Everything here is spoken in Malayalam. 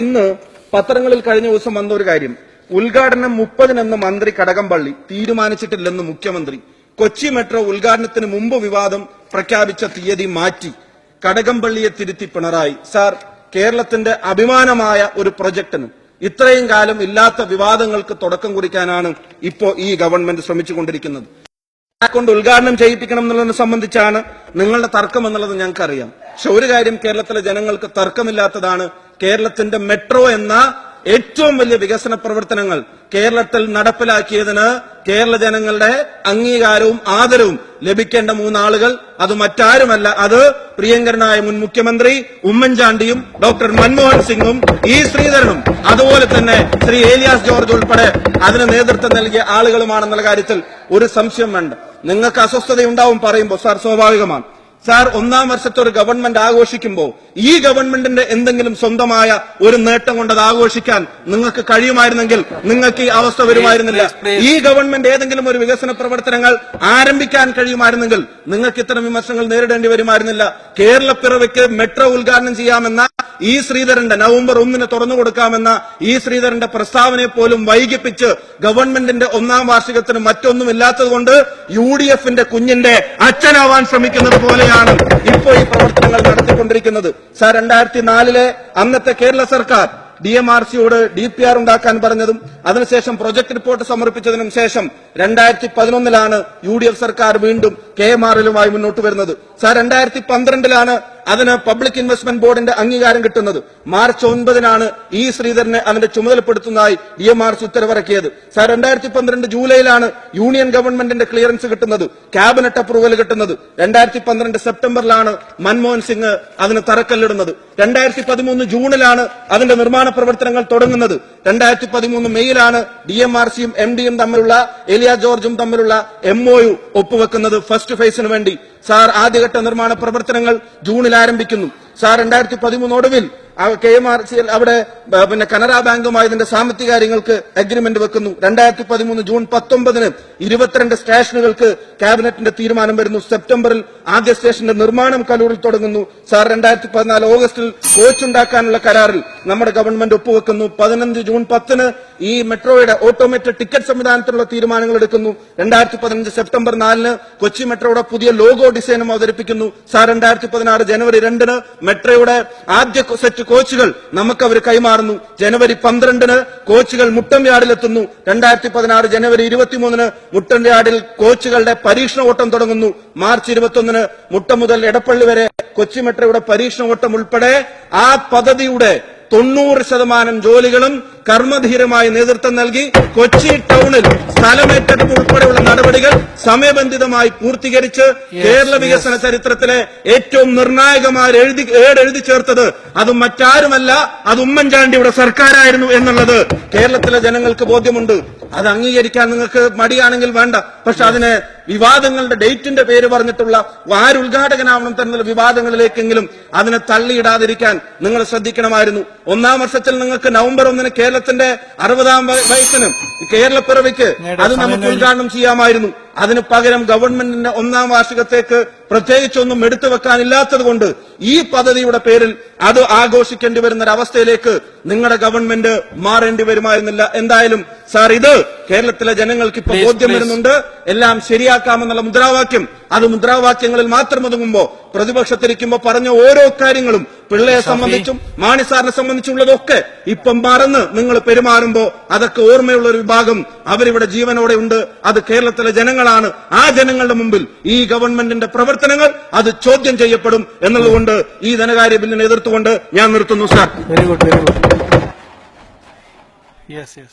ഇന്ന് പത്രങ്ങളിൽ കഴിഞ്ഞ ദിവസം വന്ന ഒരു കാര്യം, ഉദ്ഘാടനം 30-നെന്ന് മന്ത്രി കടകംപള്ളി, തീരുമാനിച്ചിട്ടില്ലെന്ന് മുഖ്യമന്ത്രി. കൊച്ചി മെട്രോ ഉദ്ഘാടനത്തിന് മുമ്പ് വിവാദം പ്രഖ്യാപിച്ച തീയതി മാറ്റി. കടകംപള്ളിയെ തിരുത്തി പിണറായി. സാർ, കേരളത്തിന്റെ അഭിമാനമായ ഒരു പ്രൊജക്ടിന് ഇത്രയും കാലം ഇല്ലാത്ത വിവാദങ്ങൾക്ക് തുടക്കം കുറിക്കാനാണ് ഇപ്പോ ഈ ഗവൺമെന്റ് ശ്രമിച്ചുകൊണ്ടിരിക്കുന്നത്. കൊണ്ട് ഉദ്ഘാടനം ചെയ്യിപ്പിക്കണം എന്നുള്ളതിനെ സംബന്ധിച്ചാണ് നിങ്ങളുടെ തർക്കം എന്നുള്ളത് ഞങ്ങൾക്കറിയാം. പക്ഷെ ഒരു കാര്യം കേരളത്തിലെ ജനങ്ങൾക്ക് തർക്കമില്ലാത്തതാണ്, കേരളത്തിന്റെ മെട്രോ എന്ന ഏറ്റവും വലിയ വികസന പ്രവർത്തനങ്ങൾ കേരളത്തിൽ നടപ്പിലാക്കിയതിന് കേരള ജനങ്ങളുടെ അംഗീകാരവും ആദരവും ലഭിക്കേണ്ട മൂന്നാളുകൾ അത് മറ്റാരുമല്ല, അത് പ്രിയങ്കരനായ മുൻ മുഖ്യമന്ത്രി ഉമ്മൻചാണ്ടിയും ഡോക്ടർ മൻമോഹൻ സിംഗും ഇ ശ്രീധരനും അതുപോലെ തന്നെ ശ്രീ ഏലിയാസ് ജോർജ് ഉൾപ്പെടെ അതിന് നേതൃത്വം നൽകിയ ആളുകളുമാണെന്നുള്ള കാര്യത്തിൽ ഒരു സംശയം വേണ്ട. നിങ്ങൾക്ക് അസ്വസ്ഥതയുണ്ടാവും പറയുമ്പോൾ, സാർ, സ്വാഭാവികമാണ്. സാർ, 1-ാം വർഷത്തെ ഒരു ഗവൺമെന്റ് ആഘോഷിക്കുമ്പോൾ ഈ ഗവൺമെന്റിന്റെ എന്തെങ്കിലും സ്വന്തമായ ഒരു നേട്ടം കൊണ്ട് അത് ആഘോഷിക്കാൻ നിങ്ങൾക്ക് കഴിയുമായിരുന്നെങ്കിൽ നിങ്ങൾക്ക് ഈ അവസ്ഥ വരുമായിരുന്നില്ല. ഈ ഗവൺമെന്റ് ഏതെങ്കിലും ഒരു വികസന പ്രവർത്തനങ്ങൾ ആരംഭിക്കാൻ കഴിയുമായിരുന്നെങ്കിൽ നിങ്ങൾക്ക് ഇത്തരം വിമർശനങ്ങൾ നേരിടേണ്ടി വരുമായിരുന്നില്ല. കേരളപ്പിറവിക്ക് മെട്രോ ഉദ്ഘാടനം ചെയ്യാമെന്ന ഇ ശ്രീധരന്റെ നവംബർ 1-ന് തുറന്നു കൊടുക്കാമെന്ന ഇ ശ്രീധരന്റെ പ്രസ്താവനയെ പോലും വൈകിപ്പിച്ച് ഗവൺമെന്റിന്റെ 1-ാം വാർഷികത്തിന് മറ്റൊന്നുമില്ലാത്തതുകൊണ്ട് UDFന്റെ കുഞ്ഞിന്റെ അച്ഛനാവാൻ ശ്രമിക്കുന്നത് പോലെയാണ് ഇപ്പോൾ ഈ പ്രവർത്തനങ്ങൾ നടത്തിക്കൊണ്ടിരിക്കുന്നത്. സാർ, 2004-ലെ അന്നത്തെ കേരള സർക്കാർ DMRCയോട് DPR ഉണ്ടാക്കാൻ പറഞ്ഞതും അതിനുശേഷം പ്രൊജക്ട് റിപ്പോർട്ട് സമർപ്പിച്ചതിനും ശേഷം 2011-ലാണ് UDF സർക്കാർ വീണ്ടും KMRലുമായി മുന്നോട്ട് വരുന്നത്. സാർ, 2012-ലാണ് അതിന് പബ്ലിക് ഇൻവെസ്റ്റ്മെന്റ് ബോർഡിന്റെ അംഗീകാരം കിട്ടുന്നത്. മാർച്ച് 9-നാണ് ഇ ശ്രീധരനെ അതിന്റെ ചുമതലപ്പെടുത്തുന്നതായി DMRC ഉത്തരവിറക്കിയത്. സാർ, 2012 ജൂലൈയിലാണ് യൂണിയൻ ഗവൺമെന്റിന്റെ ക്ലിയറൻസ് കിട്ടുന്നത്, ക്യാബിനറ്റ് അപ്രൂവൽ കിട്ടുന്നത്. 2012 സെപ്റ്റംബറിലാണ് മൻമോഹൻ സിംഗ് അതിന് തറക്കല്ലിടുന്നത്. 2013 ജൂണിലാണ് അതിന്റെ നിർമ്മാണ പ്രവർത്തനങ്ങൾ തുടങ്ങുന്നത്. 2013 മെയ്യിലാണ് DMRCയും MDയും തമ്മിലുള്ള, ഏലിയാസ് ജോർജും തമ്മിലുള്ള MOU ഒപ്പുവെക്കുന്നത് ഫസ്റ്റ് ഫേസിന് വേണ്ടി. സാർ, ആദ്യഘട്ട നിർമ്മാണ പ്രവർത്തനങ്ങൾ ജൂണിൽ ആരംഭിക്കുന്നു. സാർ, 2013 ഒടുവിൽ KMRC അവിടെ കനറ ബാങ്കുമായി ഇതിന്റെ സാമ്പത്തിക കാര്യങ്ങൾക്ക് അഗ്രിമെന്റ് വെക്കുന്നു. 2013 ജൂൺ 19-ന് 22 സ്റ്റേഷനുകൾക്ക് ക്യാബിനറ്റിന്റെ തീരുമാനം വരുന്നു. സെപ്റ്റംബറിൽ ആദ്യ സ്റ്റേഷന്റെ നിർമ്മാണം കലൂരിൽ തുടങ്ങുന്നു. സാർ, 2014 ഓഗസ്റ്റിൽ കോച്ച് ഉണ്ടാക്കാനുള്ള കരാറിൽ നമ്മുടെ ഗവൺമെന്റ് ഒപ്പുവെക്കുന്നു. 15 ജൂൺ 10-ന് ഈ മെട്രോയുടെ ഓട്ടോമേറ്റഡ് ടിക്കറ്റ് സംവിധാനത്തിലുള്ള തീരുമാനങ്ങൾ എടുക്കുന്നു. 2015 സെപ്റ്റംബർ 4-ന് കൊച്ചി മെട്രോയുടെ പുതിയ ലോഗോ ഡിസൈനും അവതരിപ്പിക്കുന്നു. സാർ, 2016 ജനുവരി 2-ന് മെട്രോയുടെ ആദ്യ സെറ്റ് കോച്ചുകൾ നമുക്ക് അവർ കൈമാറുന്നു. ജനുവരി 12-ന് കോച്ചുകൾ മുട്ടംയാർഡിലെത്തുന്നു. 2016 ജനുവരി 23-ന് മുട്ടംയാർഡിൽ കോച്ചുകളുടെ പരീക്ഷണ ഓട്ടം തുടങ്ങുന്നു. മാർച്ച് 21-ന് മുട്ടം മുതൽ എടപ്പള്ളി വരെ കൊച്ചി മെട്രോയുടെ പരീക്ഷണ ഓട്ടം ഉൾപ്പെടെ ആ പദ്ധതിയുടെ 90% ജോലികളും കർമ്മധീരമായി നേതൃത്വം നൽകി കൊച്ചി ടൌണിൽ സ്ഥലമേറ്റെടുപ്പ് ഉൾപ്പെടെയുള്ള നടപടികൾ സമയബന്ധിതമായി പൂർത്തീകരിച്ച് കേരള വികസന ചരിത്രത്തിലെ ഏറ്റവും നിർണായകമായ എഴുതി ചേർത്തത് അത് മറ്റാരുമല്ല, അത് ഉമ്മൻചാണ്ടിയുടെ സർക്കാരായിരുന്നു എന്നുള്ളത് കേരളത്തിലെ ജനങ്ങൾക്ക് ബോധ്യമുണ്ട്. അത് അംഗീകരിക്കാൻ നിങ്ങൾക്ക് മടിയാണെങ്കിൽ വേണ്ട, പക്ഷെ അതിന് വിവാദങ്ങളുടെ ഡേറ്റിന്റെ പേര് പറഞ്ഞിട്ടുള്ള ആരുദ്ഘാടകനാവണം തന്നുള്ള വിവാദങ്ങളിലേക്കെങ്കിലും അതിനെ തള്ളിയിടാതിരിക്കാൻ നിങ്ങൾ ശ്രദ്ധിക്കണമായിരുന്നു. 1-ാം വർഷത്തിൽ നിങ്ങൾക്ക് നവംബർ 1-ന് കേരളത്തിന്റെ 60-ാം വയസ്സിന് കേരളപ്പിറവിക്ക് അത് നമുക്ക് ഉദ്ഘാടനം ചെയ്യാമായിരുന്നു. അതിന് പകരം ഗവൺമെന്റിന്റെ 1-ാം വാർഷികത്തേക്ക് പ്രത്യേകിച്ചൊന്നും എടുത്തു വെക്കാനില്ലാത്തത് കൊണ്ട് ഈ പദ്ധതിയുടെ പേരിൽ അത് ആഘോഷിക്കേണ്ടി വരുന്ന ഒരവസ്ഥയിലേക്ക് നിങ്ങളുടെ ഗവൺമെന്റ് മാറേണ്ടി വരുമായിരുന്നില്ല. എന്തായാലും സാർ, ഇത് കേരളത്തിലെ ജനങ്ങൾക്ക് ഇപ്പൊ ബോധ്യം വരുന്നുണ്ട്. എല്ലാം ശരിയാക്കാമെന്നുള്ള മുദ്രാവാക്യം അത് മുദ്രാവാക്യങ്ങളിൽ മാത്രം ഒതുങ്ങുമ്പോ പ്രതിപക്ഷത്തിരിക്കുമ്പോ പറഞ്ഞ ഓരോ കാര്യങ്ങളും പിള്ളയെ സംബന്ധിച്ചും മാണി സാറിനെ സംബന്ധിച്ചുള്ളതൊക്കെ ഇപ്പം മറന്ന് നിങ്ങൾ പെരുമാറുമ്പോ അതൊക്കെ ഓർമ്മയുള്ള ഒരു വിഭാഗം അവരിവിടെ ജീവനോടെ ഉണ്ട്. അത് കേരളത്തിലെ ജനങ്ങളാണ്. ആ ജനങ്ങളുടെ മുമ്പിൽ ഈ ഗവൺമെന്റിന്റെ പ്രവർത്തനങ്ങൾ അത് ചോദ്യം ചെയ്യപ്പെടും എന്നുള്ളതുകൊണ്ട് ഈ ധനകാര്യ ബില്ലിനെ എതിർത്തുകൊണ്ട് ഞാൻ നിർത്തുന്നു. Sir, very good. യെസ്.